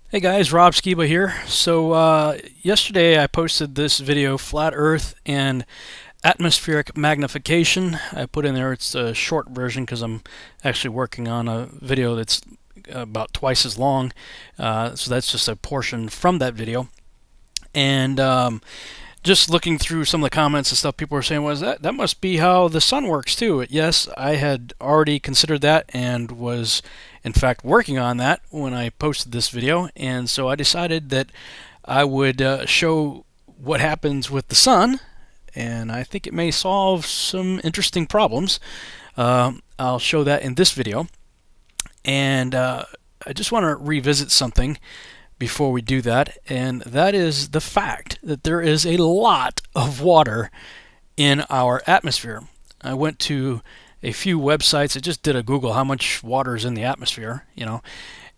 Hey guys, Rob Skiba here. Yesterday I posted this video, Flat Earth and Atmospheric Magnification. I put in there, it's a short version because I'm actually working on a video that's about twice as long. So that's just a portion from that video. And just looking through some of the comments and stuff, people were saying, "Was that must be how the sun works too?" Yes, I had already considered that and was, in fact, working on that when I posted this video. And so I decided that I would show what happens with the sun, and I think it may solve some interesting problems. I'll show that in this video, and I just want to revisit something before we do that, and that is the fact that there is a lot of water in our atmosphere. I went to a few websites. I just did a Google how much water is in the atmosphere,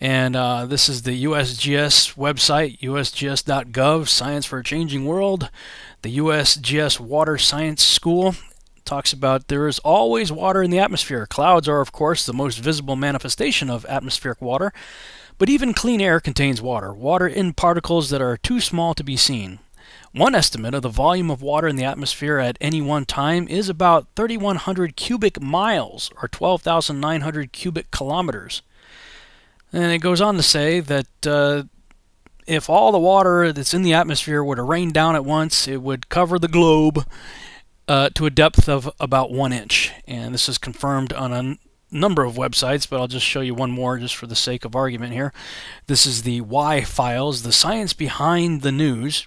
and this is the USGS website, usgs.gov, Science for a Changing World. The USGS Water Science School talks about there is always water in the atmosphere. Clouds are, of course, the most visible manifestation of atmospheric water, but even clean air contains water, water in particles that are too small to be seen. One estimate of the volume of water in the atmosphere at any one time is about 3,100 cubic miles, or 12,900 cubic kilometers. And it goes on to say that if all the water that's in the atmosphere were to rain down at once, it would cover the globe to a depth of about 1 inch. And this is confirmed on a number of websites, but I'll just show you one more just for the sake of argument here. This is the Why Files, the science behind the news.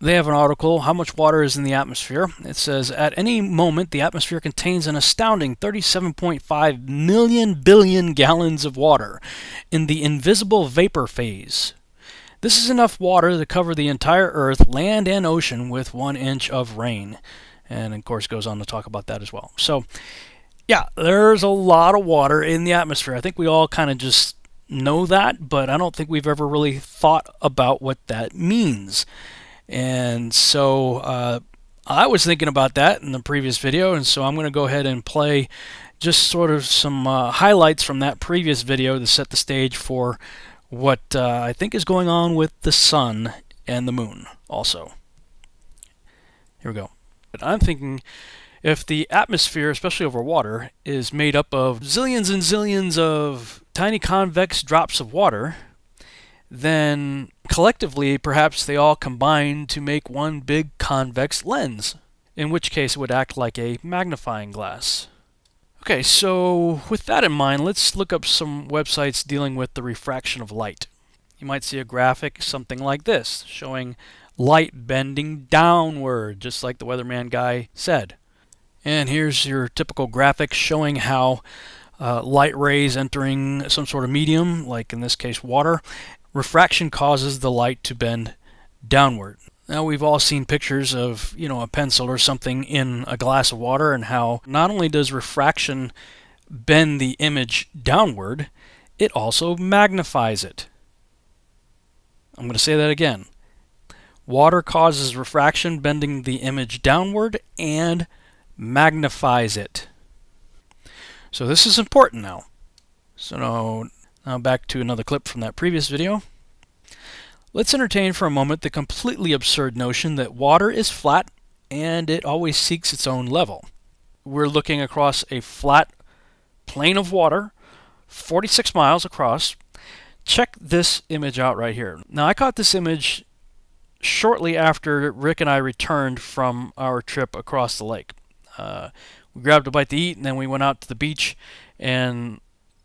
They have an article, How Much Water is in the Atmosphere. It says, at any moment, the atmosphere contains an astounding 37.5 million billion gallons of water in the invisible vapor phase. This is enough water to cover the entire Earth, land and ocean, with 1 inch of rain. And of course goes on to talk about that as well. So yeah, there's a lot of water in the atmosphere. I think we all kind of just know that, but I don't think we've ever really thought about what that means. And so I was thinking about that in the previous video, and so I'm going to go ahead and play just sort of some highlights from that previous video to set the stage for what I think is going on with the sun and the moon also. Here we go. But I'm thinking if the atmosphere, especially over water, is made up of zillions and zillions of tiny convex drops of water, then collectively perhaps they all combine to make one big convex lens, in which case it would act like a magnifying glass. Okay, so with that in mind, let's look up some websites dealing with the refraction of light. You might see a graphic something like this, showing light bending downward, just like the weatherman guy said. And here's your typical graphic showing how light rays entering some sort of medium, like in this case water, refraction causes the light to bend downward. Now we've all seen pictures of, a pencil or something in a glass of water, and how not only does refraction bend the image downward, it also magnifies it. I'm going to say that again. Water causes refraction, bending the image downward, and magnifies it. So this is important now. So now back to another clip from that previous video. Let's entertain for a moment the completely absurd notion that water is flat and it always seeks its own level. We're looking across a flat plane of water, 46 miles across. Check this image out right here. Now I caught this image shortly after Rick and I returned from our trip across the lake. We grabbed a bite to eat, and then we went out to the beach, and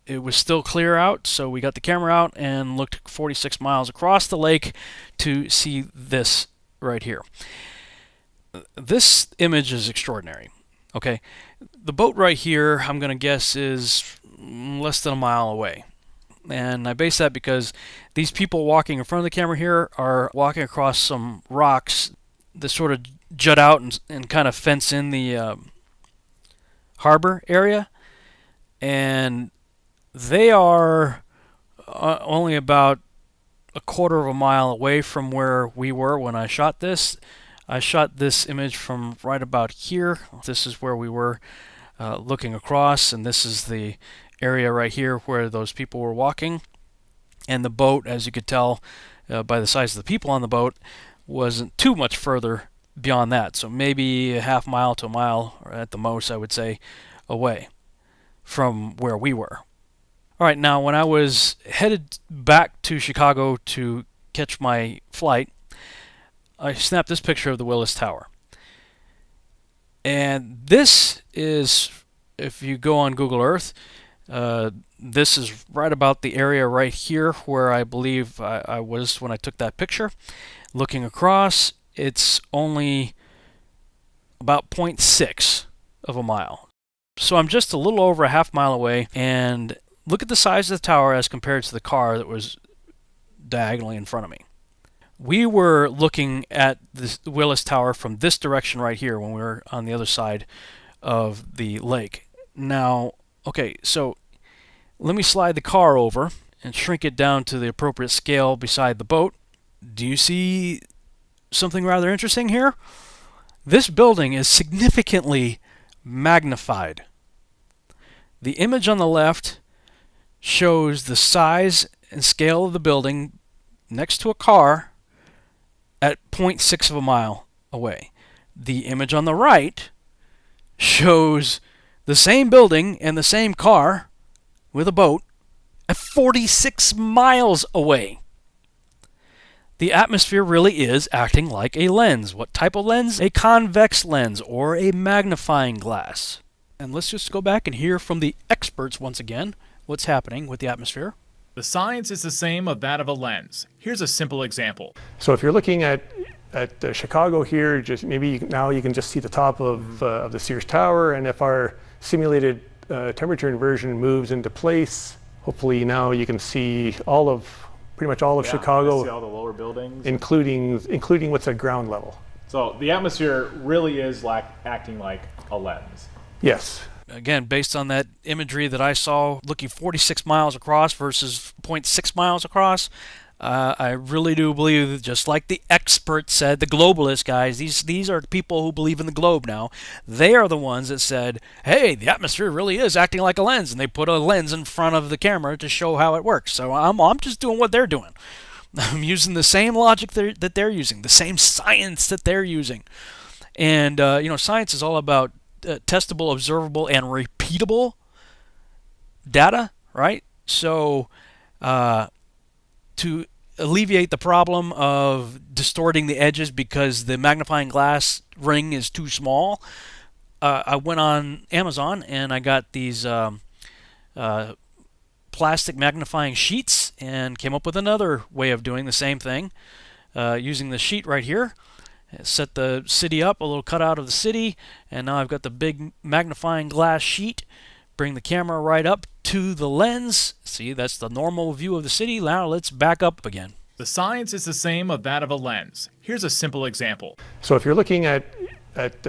it was still clear out, so we got the camera out and looked 46 miles across the lake to see this right here. This image is extraordinary. Okay, the boat right here, I'm going to guess, is less than a mile away. And I base that because these people walking in front of the camera here are walking across some rocks that sort of jut out and kind of fence in the harbor area, and they are only about a quarter of a mile away from where we were when I shot this. I shot this image from right about here. This is where we were looking across, and this is the area right here where those people were walking. And the boat, as you could tell by the size of the people on the boat, wasn't too much further beyond that. So maybe a half mile to a mile, or at the most, I would say, away from where we were. All right, now when I was headed back to Chicago to catch my flight, I snapped this picture of the Willis Tower. And this is, if you go on Google Earth, this is right about the area right here where I believe I was when I took that picture. Looking across, it's only about 0.6 of a mile. So I'm just a little over a half mile away, and look at the size of the tower as compared to the car that was diagonally in front of me. We were looking at the Willis Tower from this direction right here when we were on the other side of the lake. Now, okay, so let me slide the car over and shrink it down to the appropriate scale beside the boat. Do you see something rather interesting here? This building is significantly magnified. The image on the left shows the size and scale of the building next to a car at 0.6 of a mile away. The image on the right shows the same building and the same car with a boat at 46 miles away. The atmosphere really is acting like a lens. What type of lens? A convex lens or a magnifying glass. And let's just go back and hear from the experts once again what's happening with the atmosphere. The science is the same of that of a lens. Here's a simple example. So if you're looking at Chicago here, just maybe now you can just see the top of the Sears Tower, and if our simulated temperature inversion moves into place, hopefully now you can see pretty much all of Chicago, see all the lower buildings, including what's at ground level. So the atmosphere really is acting like a lens. Yes. Again, based on that imagery that I saw, looking 46 miles across versus 0.6 miles across, I really do believe that, just like the experts said, the globalist guys, these are people who believe in the globe now. They are the ones that said, hey, the atmosphere really is acting like a lens, and they put a lens in front of the camera to show how it works. So I'm just doing what they're doing. I'm using the same logic that they're using, the same science that they're using. And, science is all about testable, observable, and repeatable data, right? So to alleviate the problem of distorting the edges because the magnifying glass ring is too small, I went on Amazon and I got these plastic magnifying sheets and came up with another way of doing the same thing using the sheet right here. Set the city up, a little cutout of the city, and now I've got the big magnifying glass sheet. Bring the camera right up to the lens. See, that's the normal view of the city. Now let's back up again. The science is the same of that of a lens. Here's a simple example. So if you're looking at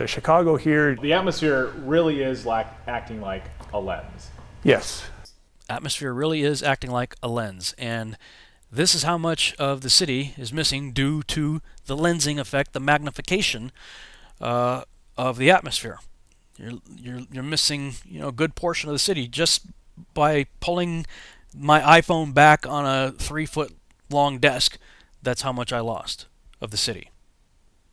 Chicago here, The atmosphere really is acting like a lens. yes. Atmosphere really is acting like a lens, and this is how much of the city is missing due to the lensing effect, the magnification of the atmosphere. You're missing a good portion of the city just by pulling my iPhone back on a 3-foot long desk. That's how much I lost of the city.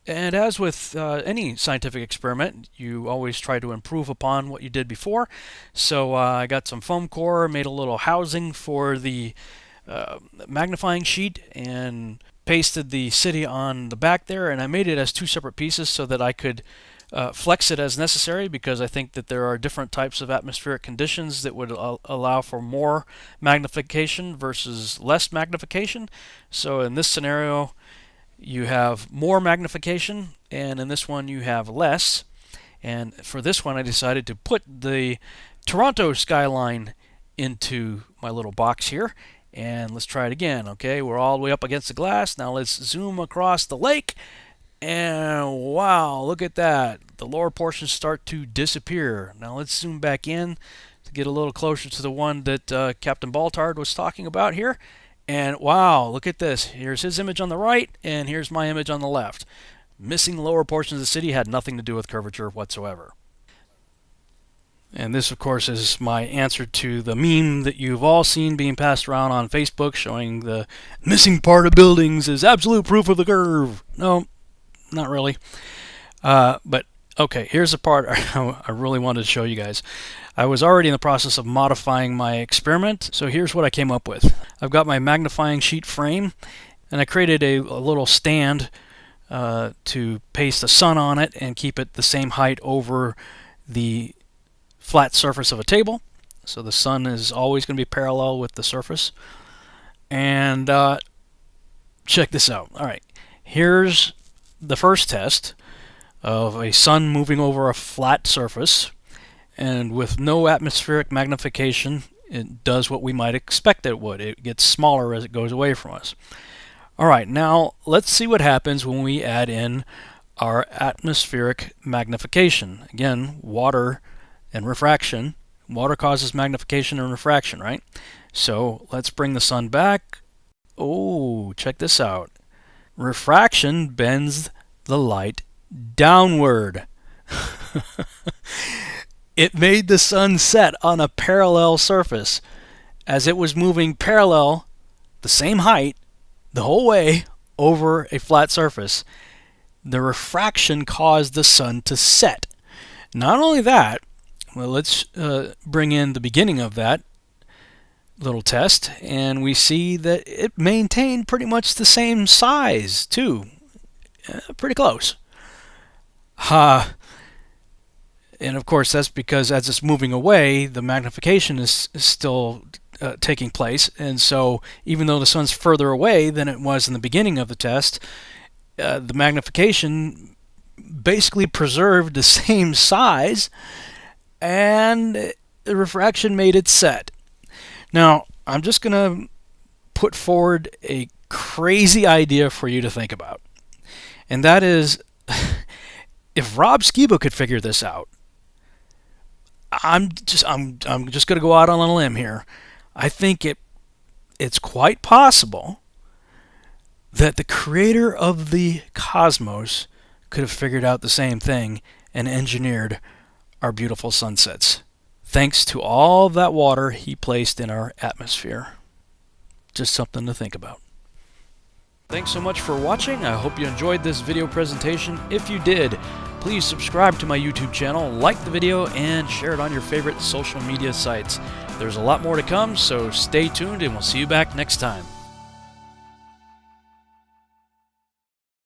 And as with any scientific experiment, you always try to improve upon what you did before. So I got some foam core, made a little housing for the magnifying sheet, and pasted the city on the back there, and I made it as two separate pieces so that I could flex it as necessary, because I think that there are different types of atmospheric conditions that would allow for more magnification versus less magnification. So in this scenario you have more magnification, and in this one you have less. And for this one I decided to put the Toronto skyline into my little box here. And let's try it again. Okay, we're all the way up against the glass. Now let's zoom across the lake. And wow, look at that. The lower portions start to disappear. Now let's zoom back in to get a little closer to the one that Captain Baltard was talking about here. And wow, look at this. Here's his image on the right, and here's my image on the left. Missing the lower portions of the city had nothing to do with curvature whatsoever. And this, of course, is my answer to the meme that you've all seen being passed around on Facebook showing the missing part of buildings is absolute proof of the curve. No, not really. But, okay, here's the part I really wanted to show you guys. I was already in the process of modifying my experiment, so here's what I came up with. I've got my magnifying sheet frame, and I created a little stand to paste the sun on it and keep it the same height over the flat surface of a table. So the sun is always going to be parallel with the surface. And check this out. All right, here's the first test of a sun moving over a flat surface, and with no atmospheric magnification, it does what we might expect it would. It gets smaller as it goes away from us. All right, now let's see what happens when we add in our atmospheric magnification. Again, water and refraction. Water causes magnification and refraction, right? So let's bring the sun back. Oh, check this out. Refraction bends the light downward. It made the sun set on a parallel surface. As it was moving parallel, the same height, the whole way over a flat surface, the refraction caused the sun to set. Not only that, well, let's bring in the beginning of that little test, and we see that it maintained pretty much the same size, too. Pretty close. And of course, that's because as it's moving away, the magnification is still taking place. And so even though the sun's further away than it was in the beginning of the test, the magnification basically preserved the same size, and the refraction made it set. Now, I'm just going to put forward a crazy idea for you to think about. And that is, if Rob Skiba could figure this out, I'm just going to go out on a limb here. I think it's quite possible that the creator of the cosmos could have figured out the same thing and engineered our beautiful sunsets, thanks to all of that water he placed in our atmosphere. Just something to think about. Thanks so much for watching. I hope you enjoyed this video presentation. If you did, please subscribe to my YouTube channel, like the video, and share it on your favorite social media sites. There's a lot more to come, so stay tuned and we'll see you back next time.